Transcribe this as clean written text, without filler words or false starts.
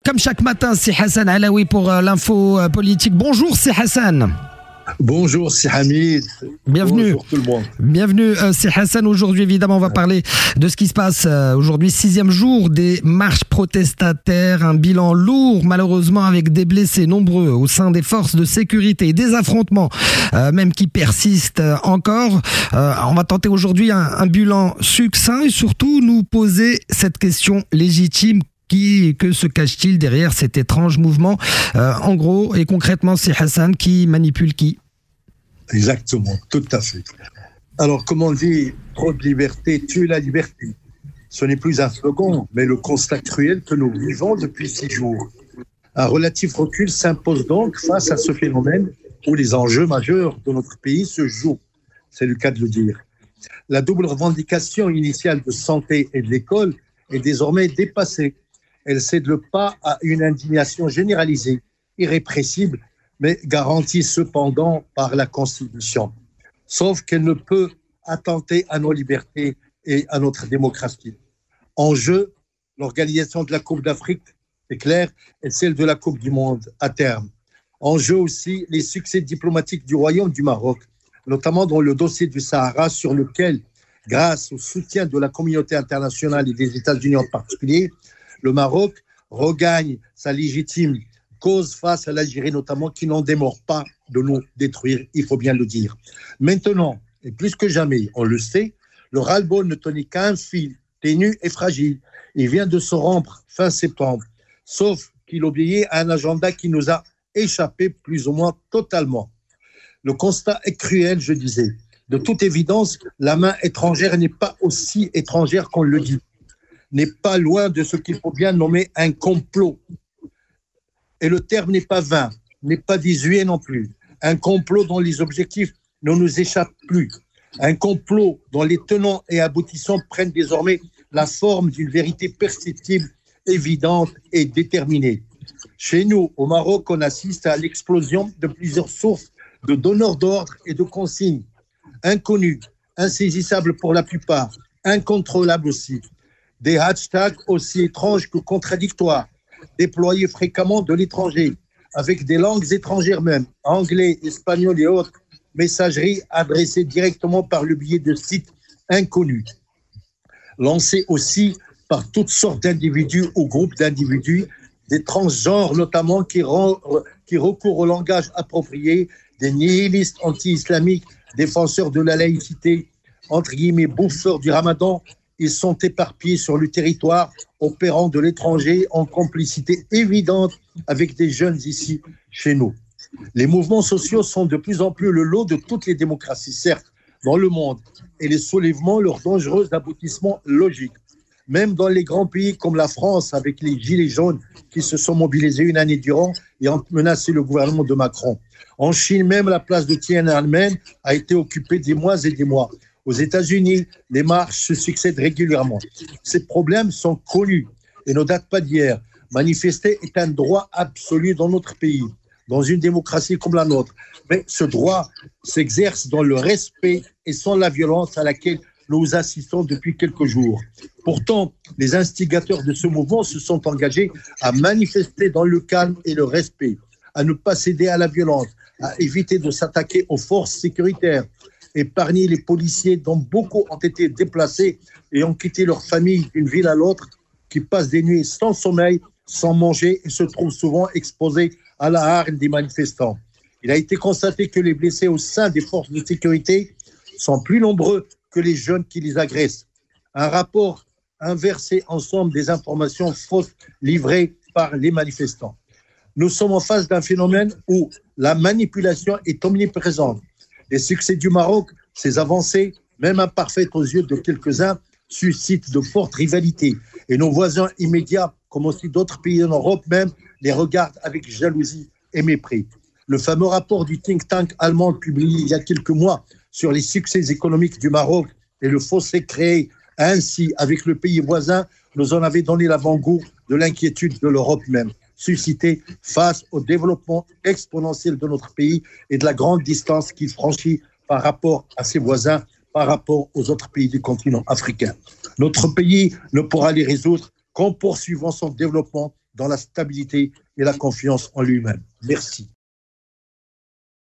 Comme chaque matin, c'est Hassan Alaoui pour l'info politique. Bonjour, c'est Hassan. Bonjour, c'est Hamid. Bienvenue. Bonjour tout le monde. Bienvenue, c'est Hassan. Aujourd'hui, évidemment, on va parler de ce qui se passe aujourd'hui, 6e jour des marches protestataires. Un bilan lourd, malheureusement, avec des blessés nombreux au sein des forces de sécurité. Des affrontements, même qui persistent encore. On va tenter aujourd'hui un bilan succinct et surtout nous poser cette question légitime. Que se cache-t-il derrière cet étrange mouvement? En gros et concrètement, c'est Hassan qui manipule qui? Exactement, tout à fait. Alors, comme on dit, trop de liberté tue la liberté. Ce n'est plus un slogan, mais le constat cruel que nous vivons depuis 6 jours. Un relatif recul s'impose donc face à ce phénomène où les enjeux majeurs de notre pays se jouent. C'est le cas de le dire. La double revendication initiale de santé et de l'école est désormais dépassée. Elle cède le pas à une indignation généralisée, irrépressible, mais garantie cependant par la Constitution. Sauf qu'elle ne peut attenter à nos libertés et à notre démocratie. En jeu, l'organisation de la Coupe d'Afrique, c'est clair, et celle de la Coupe du Monde à terme. En jeu aussi, les succès diplomatiques du Royaume du Maroc, notamment dans le dossier du Sahara, sur lequel, grâce au soutien de la communauté internationale et des États-Unis en particulier, le Maroc regagne sa légitime cause face à l'Algérie notamment, qui n'en démord pas de nous détruire, il faut bien le dire. Maintenant, et plus que jamais, on le sait, le ras-le-bol ne tenait qu'à un fil, ténu et fragile. Il vient de se rompre fin septembre, sauf qu'il obéissait à un agenda qui nous a échappé plus ou moins totalement. Le constat est cruel, je disais. De toute évidence, la main étrangère n'est pas aussi étrangère qu'on le dit. N'est pas loin de ce qu'il faut bien nommer un complot. Et le terme n'est pas vain, n'est pas désuet non plus. Un complot dont les objectifs ne nous échappent plus. Un complot dont les tenants et aboutissants prennent désormais la forme d'une vérité perceptible, évidente et déterminée. Chez nous, au Maroc, on assiste à l'explosion de plusieurs sources de donneurs d'ordre et de consignes. Inconnues, insaisissables pour la plupart, incontrôlables aussi. Des hashtags aussi étranges que contradictoires, déployés fréquemment de l'étranger, avec des langues étrangères même, anglais, espagnol et autres, messageries adressées directement par le biais de sites inconnus. Lancées aussi par toutes sortes d'individus ou groupes d'individus, des transgenres notamment qui recourent au langage approprié, des nihilistes anti-islamiques, défenseurs de la laïcité, entre guillemets, bouffeurs du ramadan. Ils sont éparpillés sur le territoire, opérant de l'étranger en complicité évidente avec des jeunes ici, chez nous. Les mouvements sociaux sont de plus en plus le lot de toutes les démocraties, certes, dans le monde, et les soulèvements, leurs dangereux aboutissements logiques. Même dans les grands pays comme la France, avec les gilets jaunes qui se sont mobilisés une année durant et ont menacé le gouvernement de Macron. En Chine, même la place de Tiananmen a été occupée des mois et des mois. Aux États-Unis, les marches se succèdent régulièrement. Ces problèmes sont connus et ne datent pas d'hier. Manifester est un droit absolu dans notre pays, dans une démocratie comme la nôtre. Mais ce droit s'exerce dans le respect et sans la violence à laquelle nous assistons depuis quelques jours. Pourtant, les instigateurs de ce mouvement se sont engagés à manifester dans le calme et le respect, à ne pas céder à la violence, à éviter de s'attaquer aux forces sécuritaires, épargner les policiers dont beaucoup ont été déplacés et ont quitté leur famille d'une ville à l'autre, qui passent des nuits sans sommeil, sans manger et se trouvent souvent exposés à la hargne des manifestants. Il a été constaté que les blessés au sein des forces de sécurité sont plus nombreux que les jeunes qui les agressent. Un rapport inversé ensemble des informations fausses livrées par les manifestants. Nous sommes en face d'un phénomène où la manipulation est omniprésente. Les succès du Maroc, ses avancées, même imparfaites aux yeux de quelques-uns, suscitent de fortes rivalités. Et nos voisins immédiats, comme aussi d'autres pays en Europe même, les regardent avec jalousie et mépris. Le fameux rapport du think tank allemand publié il y a quelques mois sur les succès économiques du Maroc et le fossé créé ainsi avec le pays voisin nous en avait donné l'avant-goût de l'inquiétude de l'Europe même, suscitée face au développement exponentiel de notre pays et de la grande distance qu'il franchit par rapport à ses voisins, par rapport aux autres pays du continent africain. Notre pays ne pourra les résoudre qu'en poursuivant son développement dans la stabilité et la confiance en lui-même. Merci.